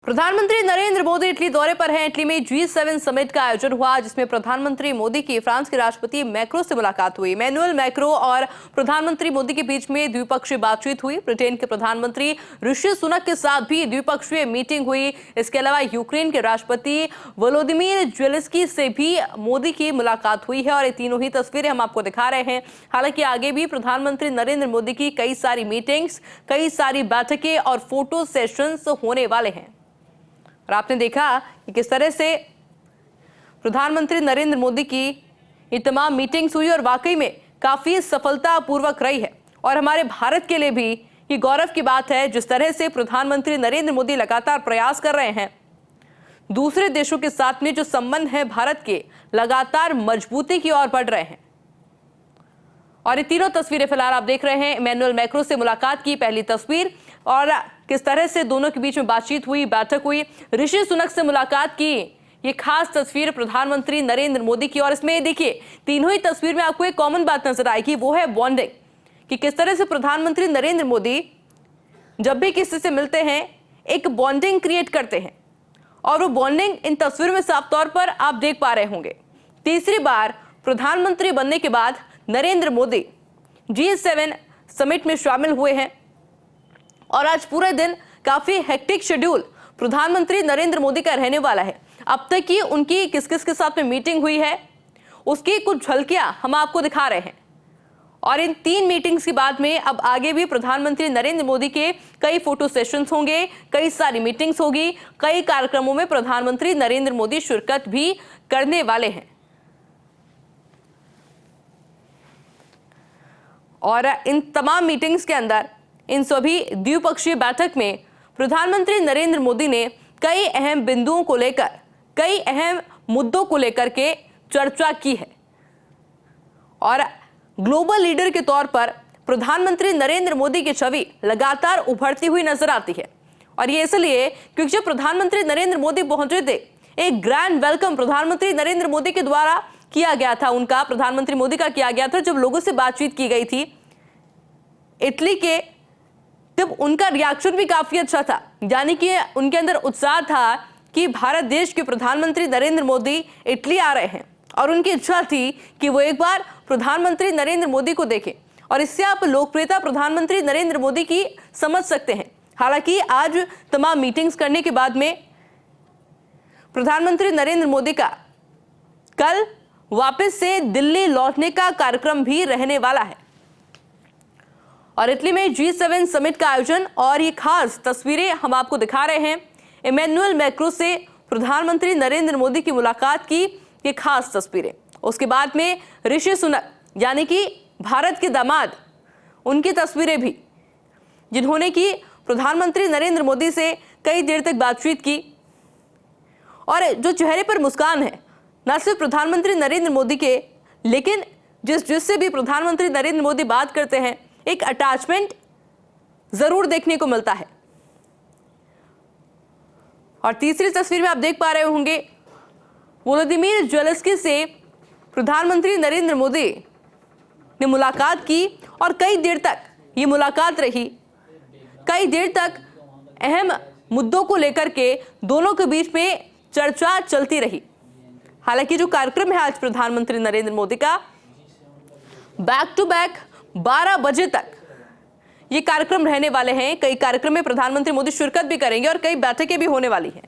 प्रधानमंत्री नरेंद्र मोदी इटली दौरे पर हैं। इटली में G7 समिट का आयोजन हुआ, जिसमें प्रधानमंत्री मोदी की फ्रांस के राष्ट्रपति मैक्रो से मुलाकात हुई। इमैनुअल मैक्रो और प्रधानमंत्री मोदी के बीच में द्विपक्षीय बातचीत हुई। ब्रिटेन के प्रधानमंत्री ऋषि सुनक के साथ भी द्विपक्षीय मीटिंग हुई। इसके अलावा यूक्रेन के राष्ट्रपति वोलोदिमीर ज़ेलेंस्की से भी मोदी की मुलाकात हुई है और ये तीनों ही तस्वीरें हम आपको दिखा रहे हैं। हालांकि आगे भी प्रधानमंत्री नरेंद्र मोदी की कई सारी मीटिंग्स, कई सारी बैठकें और फोटो सेशंस होने वाले हैं। और आपने देखा कि किस तरह से प्रधानमंत्री नरेंद्र मोदी की ये तमाम मीटिंग्स हुई और वाकई में काफी सफलतापूर्वक रही है। और हमारे भारत के लिए भी ये गौरव की बात है, जिस तरह से प्रधानमंत्री नरेंद्र मोदी लगातार प्रयास कर रहे हैं। दूसरे देशों के साथ में जो संबंध है भारत के, लगातार मजबूती की ओर बढ़ रहे हैं। और ये तीनों तस्वीरें फिलहाल आप देख रहे हैं। इमैनुअल मैक्रो से मुलाकात की पहली तस्वीर और किस तरह से दोनों के बीच में बातचीत हुई, बैठक हुई। ऋषि सुनक से मुलाकात की ये खास तस्वीर प्रधानमंत्री नरेंद्र मोदी की। और इसमें देखिए, तीनों ही तस्वीर में आपको एक कॉमन बात नजर आएगी, वो है बॉन्डिंग, कि किस तरह से प्रधानमंत्री नरेंद्र मोदी जब भी किसी से मिलते हैं एक बॉन्डिंग क्रिएट करते हैं। और वो बॉन्डिंग इन तस्वीरों में साफ तौर पर आप देख पा रहे होंगे। तीसरी बार प्रधानमंत्री बनने के बाद नरेंद्र मोदी G7 समिट में शामिल हुए हैं और आज पूरे दिन काफी हेक्टिक शेड्यूल प्रधानमंत्री नरेंद्र मोदी का रहने वाला है। अब तक की उनकी किस किस के साथ में मीटिंग हुई है, उसकी कुछ झलकियां हम आपको दिखा रहे हैं। और इन 3 मीटिंग्स के बाद में अब आगे भी प्रधानमंत्री नरेंद्र मोदी के कई फोटो सेशंस होंगे, कई सारी मीटिंग्स होगी, कई कार्यक्रमों में प्रधानमंत्री नरेंद्र मोदी शिरकत भी करने वाले हैं। और इन तमाम मीटिंग्स के अंदर, इन सभी द्विपक्षीय बैठक में प्रधानमंत्री नरेंद्र मोदी ने कई अहम बिंदुओं को लेकर, कई अहम मुद्दों को लेकर के चर्चा की है। और ग्लोबल लीडर के तौर पर प्रधानमंत्री नरेंद्र मोदी की छवि लगातार उभरती हुई नजर आती है। और ये इसलिए क्योंकि जब प्रधानमंत्री नरेंद्र मोदी पहुंचे थे, एक ग्रैंड वेलकम प्रधानमंत्री नरेंद्र मोदी के द्वारा किया गया था, उनका प्रधानमंत्री मोदी का किया गया था। जब लोगों से बातचीत की गई थी इटली के, तब उनका रिएक्शन भी काफी अच्छा था, यानी कि उनके अंदर उत्साह था कि भारत देश के प्रधानमंत्री नरेंद्र मोदी इटली आ रहे हैं और उनकी इच्छा थी कि वो एक बार प्रधानमंत्री नरेंद्र मोदी को देखें। और इससे आप लोकप्रियता प्रधानमंत्री नरेंद्र मोदी की समझ सकते हैं। हालांकि आज तमाम मीटिंग्स करने के बाद में प्रधानमंत्री नरेंद्र मोदी का कल वापस से दिल्ली लौटने का कार्यक्रम भी रहने वाला है। और इटली में G7 समिट का आयोजन और ये खास तस्वीरें हम आपको दिखा रहे हैं। इमैनुअल मैक्रो से प्रधानमंत्री नरेंद्र मोदी की मुलाकात की ये खास तस्वीरें। उसके बाद में ऋषि सुनक, यानी कि भारत के दामाद, उनकी तस्वीरें भी, जिन्होंने की प्रधानमंत्री नरेंद्र मोदी से कई देर तक बातचीत की। और जो चेहरे पर मुस्कान है, न सिर्फ प्रधानमंत्री नरेंद्र मोदी के, लेकिन जिससे भी प्रधानमंत्री नरेंद्र मोदी बात करते हैं, एक अटैचमेंट जरूर देखने को मिलता है। और तीसरी तस्वीर में आप देख पा रहे होंगे, वोलोदिमीर ज़ेलेंस्की से प्रधानमंत्री नरेंद्र मोदी ने मुलाकात की और कई देर तक ये मुलाकात रही। कई देर तक अहम मुद्दों को लेकर के दोनों के बीच में चर्चा चलती रही। हालांकि जो कार्यक्रम है आज प्रधानमंत्री नरेंद्र मोदी का, बैक टू बैक 12 बजे तक ये कार्यक्रम रहने वाले हैं। कई कार्यक्रम में प्रधानमंत्री मोदी शिरकत भी करेंगे और कई बैठकें भी होने वाली हैं।